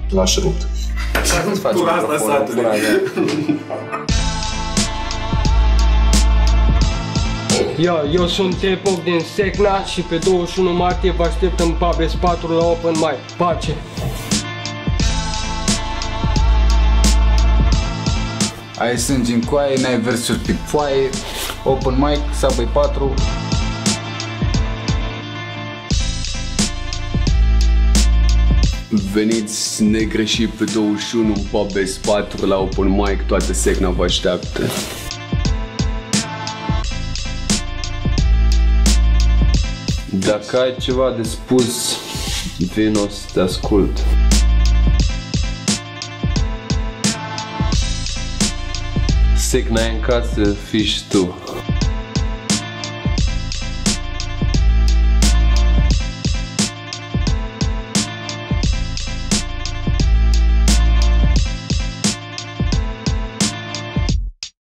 L-aș rupt. Ce faci? Cu asta satului. Eu sunt Tepoc din Secna și pe 21 martie vă aștept în pub S4 la Open Mic. Pace! Ai sânge în coaie, n-ai versuri pe foaie, Open Mic, Subway 4. Veniți negreșit pe 21 în pub S4 la Open Mic, toată Secna vă așteaptă. Dacă ai ceva de spus, vino să te ascult. Secna e în casă, fii și tu.